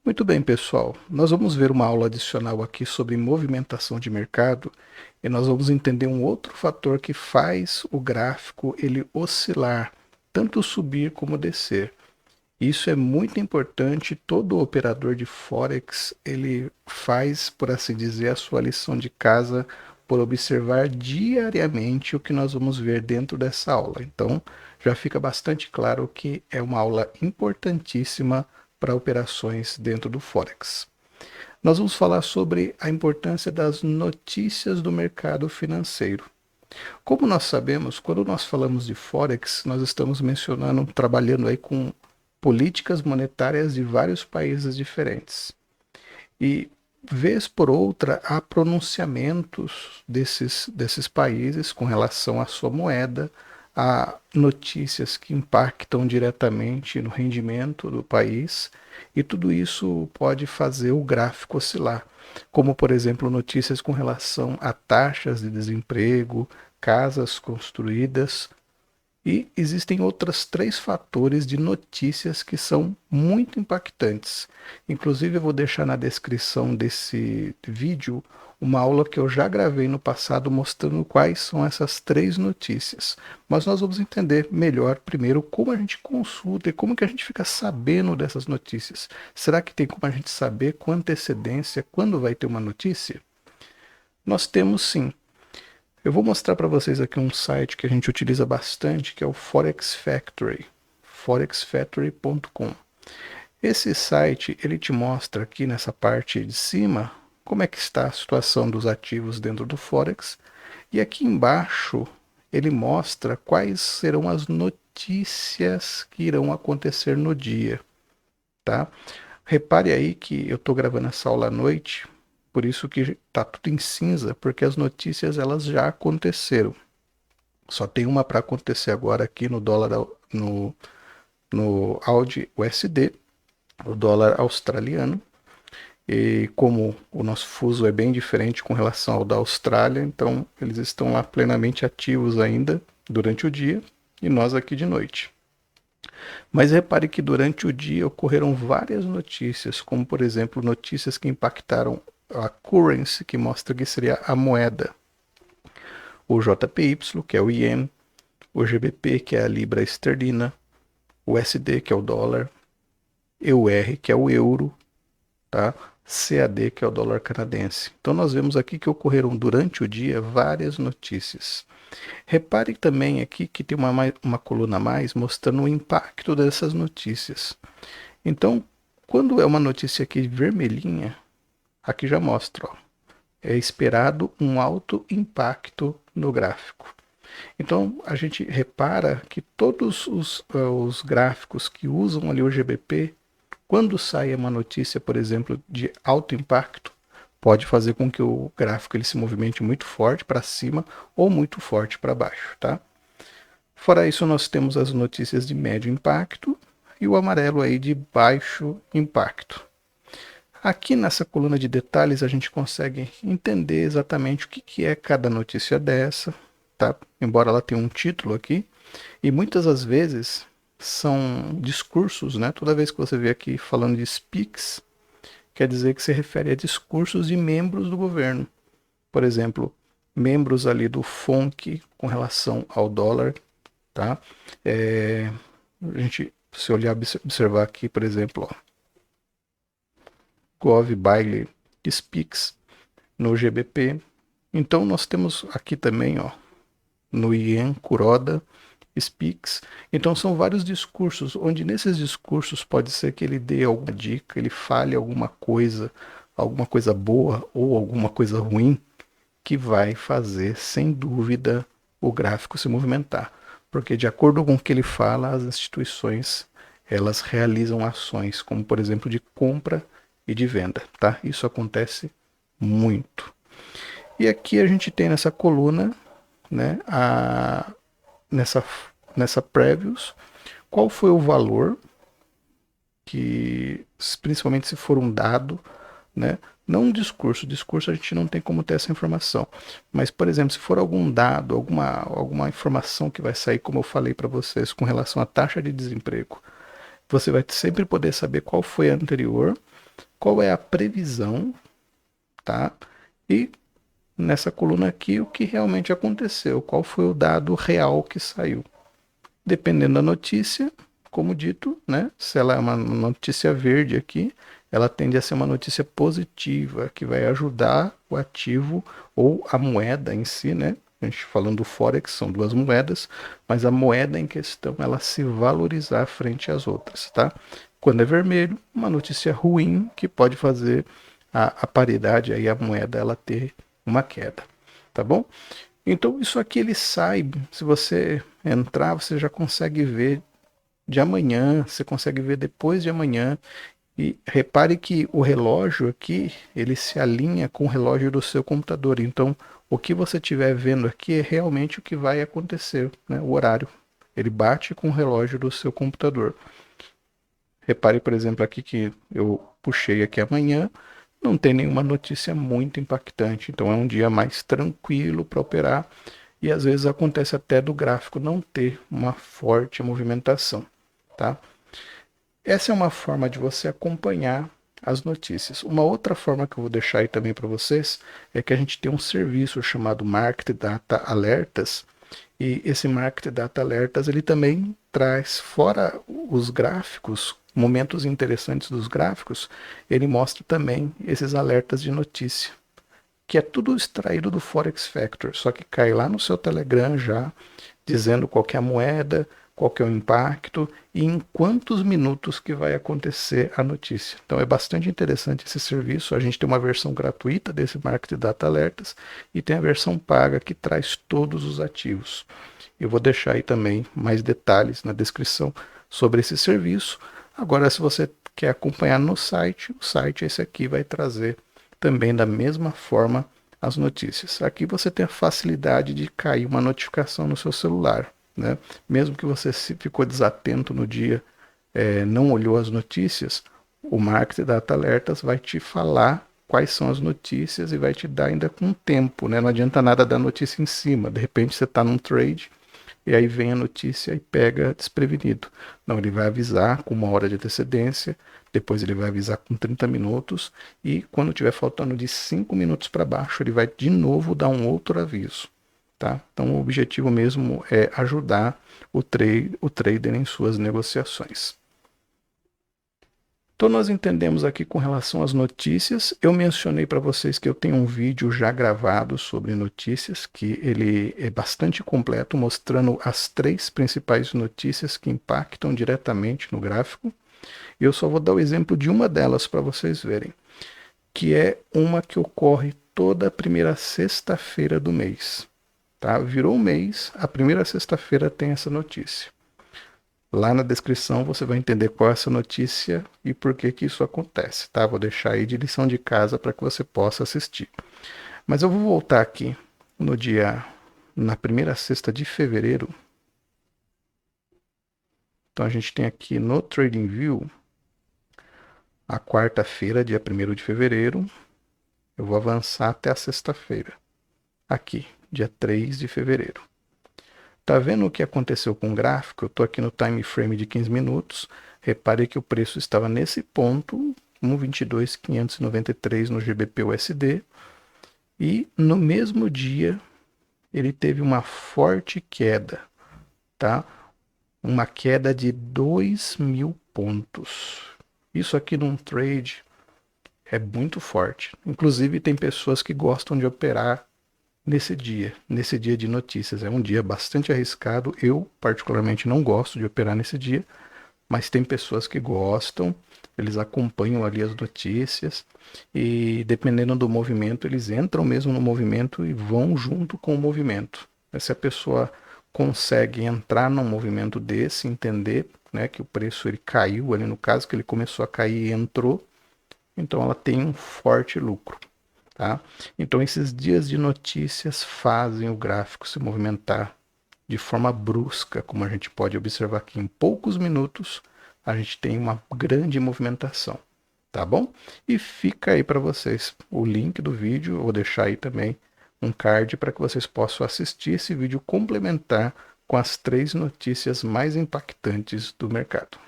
Muito bem, pessoal. Nós vamos ver uma aula adicional aqui sobre movimentação de mercado e nós vamos entender um outro fator que faz o gráfico ele oscilar, tanto subir como descer. Isso é muito importante. Todo operador de Forex ele faz, por assim dizer, a sua lição de casa por observar diariamente o que nós vamos ver dentro dessa aula. Então, já fica bastante claro que é uma aula importantíssima para operações dentro do Forex. Nós vamos falar sobre a importância das notícias do mercado financeiro. Como nós sabemos, quando nós falamos de Forex, nós estamos mencionando, trabalhando aí com políticas monetárias de vários países diferentes. E, vez por outra, há pronunciamentos desses países com relação à sua moeda, há notícias que impactam diretamente no rendimento do país, e tudo isso pode fazer o gráfico oscilar, como, por exemplo, notícias com relação a taxas de desemprego, casas construídas, e existem outros três fatores de notícias que são muito impactantes. Inclusive, eu vou deixar na descrição desse vídeo uma aula que eu já gravei no passado mostrando quais são essas três notícias. Mas nós vamos entender melhor primeiro como a gente consulta e como que a gente fica sabendo dessas notícias. Será que tem como a gente saber com antecedência quando vai ter uma notícia? Nós temos sim. Eu vou mostrar para vocês aqui um site que a gente utiliza bastante, que é o Forex Factory, forexfactory.com. Esse site, ele te mostra aqui nessa parte de cima como é que está a situação dos ativos dentro do Forex, e aqui embaixo ele mostra quais serão as notícias que irão acontecer no dia, tá? Repare aí que eu estou gravando essa aula à noite, por isso que está tudo em cinza, porque as notícias elas já aconteceram. Só tem uma para acontecer agora aqui no dólar, no AUD USD, o dólar australiano. E como o nosso fuso é bem diferente com relação ao da Austrália, então eles estão lá plenamente ativos ainda durante o dia e nós aqui de noite. Mas repare que durante o dia ocorreram várias notícias, como por exemplo notícias que impactaram a currency, que mostra que seria a moeda, o JPY, que é o Yen, o GBP, que é a libra esterlina, o USD, que é o dólar, EUR, que é o euro, tá? CAD, que é o dólar canadense. Então nós vemos aqui que ocorreram durante o dia várias notícias. Repare também aqui que tem uma coluna a mais mostrando o impacto dessas notícias. Então, quando é uma notícia aqui vermelhinha, aqui já mostra, ó, é esperado um alto impacto no gráfico. Então, a gente repara que todos os gráficos que usam ali o GBP, quando sai uma notícia, por exemplo, de alto impacto, pode fazer com que o gráfico ele se movimente muito forte para cima ou muito forte para baixo, tá? Fora isso, nós temos as notícias de médio impacto e o amarelo aí de baixo impacto. Aqui nessa coluna de detalhes a gente consegue entender exatamente o que é cada notícia dessa, tá? Embora ela tenha um título aqui, e muitas das vezes são discursos, né? Toda vez que você vê aqui falando de speaks, quer dizer que se refere a discursos de membros do governo. Por exemplo, membros ali do FONC com relação ao dólar, tá? A gente, se olhar, observar aqui, por exemplo, ó, Gov Bailey Speaks no GBP. Então nós temos aqui também, ó, no Ian Kuroda Speaks. Então são vários discursos, onde nesses discursos pode ser que ele dê alguma dica, ele fale alguma coisa boa ou alguma coisa ruim que vai fazer, sem dúvida, o gráfico se movimentar. Porque de acordo com o que ele fala, as instituições elas realizam ações, como por exemplo de compra e de venda, tá? Isso acontece muito. E aqui a gente tem nessa coluna, né, nessa, nessa previews, qual foi o valor que, principalmente se for um dado, né, não um discurso, discurso a gente não tem como ter essa informação, mas, por exemplo, se for algum dado, alguma informação que vai sair, como eu falei para vocês, com relação à taxa de desemprego, você vai sempre poder saber qual foi a anterior, qual é a previsão, tá? E nessa coluna aqui, o que realmente aconteceu, qual foi o dado real que saiu. Dependendo da notícia, como dito, né? Se ela é uma notícia verde aqui, ela tende a ser uma notícia positiva, que vai ajudar o ativo ou a moeda em si, né? A gente falando do Forex, são duas moedas, mas a moeda em questão, ela se valorizar frente às outras, tá? Quando é vermelho, uma notícia ruim que pode fazer a paridade aí, a moeda, ela ter uma queda, tá bom? Então isso aqui ele sai, se você entrar, você já consegue ver de amanhã, você consegue ver depois de amanhã. E repare que o relógio aqui, ele se alinha com o relógio do seu computador. Então, o que você estiver vendo aqui é realmente o que vai acontecer, né? O horário. Ele bate com o relógio do seu computador. Repare, por exemplo, aqui que eu puxei aqui amanhã, não tem nenhuma notícia muito impactante. Então, é um dia mais tranquilo para operar. E às vezes acontece até do gráfico não ter uma forte movimentação, tá? Essa é uma forma de você acompanhar as notícias. Uma outra forma que eu vou deixar aí também para vocês é que a gente tem um serviço chamado Market Data Alertas, e esse Market Data Alertas ele também traz, fora os gráficos, momentos interessantes dos gráficos, ele mostra também esses alertas de notícia, que é tudo extraído do Forex Factor, só que cai lá no seu Telegram já, dizendo qual é a moeda, qual é o impacto e em quantos minutos que vai acontecer a notícia. Então é bastante interessante esse serviço. A gente tem uma versão gratuita desse Market Data Alertas e tem a versão paga que traz todos os ativos. Eu vou deixar aí também mais detalhes na descrição sobre esse serviço. Agora, se você quer acompanhar no site, o site esse aqui vai trazer também da mesma forma as notícias. Aqui você tem a facilidade de cair uma notificação no seu celular, né? Mesmo que você se ficou desatento no dia, não olhou as notícias, o Market Data Alertas vai te falar quais são as notícias e vai te dar ainda com tempo, né? Não adianta nada dar notícia em cima. De repente você está num trade e aí vem a notícia e pega desprevenido. Não, ele vai avisar com 1 hora de antecedência, depois ele vai avisar com 30 minutos, e quando tiver faltando de 5 minutos para baixo, ele vai de novo dar um outro aviso. Tá? Então o objetivo mesmo é ajudar o trader em suas negociações. Então nós entendemos aqui com relação às notícias. Eu mencionei para vocês que eu tenho um vídeo já gravado sobre notícias, que ele é bastante completo, mostrando as 3 principais notícias que impactam diretamente no gráfico. Eu só vou dar o exemplo de uma delas para vocês verem, que é uma que ocorre toda a primeira sexta-feira do mês. Tá? Virou um mês, a primeira sexta-feira tem essa notícia. Lá na descrição você vai entender qual é essa notícia e por que que isso acontece, tá? Vou deixar aí de lição de casa para que você possa assistir. Mas eu vou voltar aqui na primeira sexta de fevereiro. Então a gente tem aqui no TradingView a quarta-feira, dia 1º de fevereiro. Eu vou avançar até a sexta-feira. Aqui, dia 3 de fevereiro. Tá vendo o que aconteceu com o gráfico? Eu estou aqui no time frame de 15 minutos. Repare que o preço estava nesse ponto, 1,22.593 no GBP/USD. E no mesmo dia ele teve uma forte queda, tá? Uma queda de 2.000 pontos. Isso aqui num trade é muito forte. Inclusive tem pessoas que gostam de operar nesse dia de notícias. É um dia bastante arriscado. Eu, particularmente, não gosto de operar nesse dia, mas tem pessoas que gostam, eles acompanham ali as notícias e, dependendo do movimento, eles entram mesmo no movimento e vão junto com o movimento. Se a pessoa consegue entrar num movimento desse, entender, né, que o preço ele caiu ali, no caso que ele começou a cair e entrou, então ela tem um forte lucro. Tá? Então esses dias de notícias fazem o gráfico se movimentar de forma brusca, como a gente pode observar aqui. Em poucos minutos a gente tem uma grande movimentação, tá bom? E fica aí para vocês o link do vídeo, eu vou deixar aí também um card para que vocês possam assistir esse vídeo complementar com as 3 notícias mais impactantes do mercado.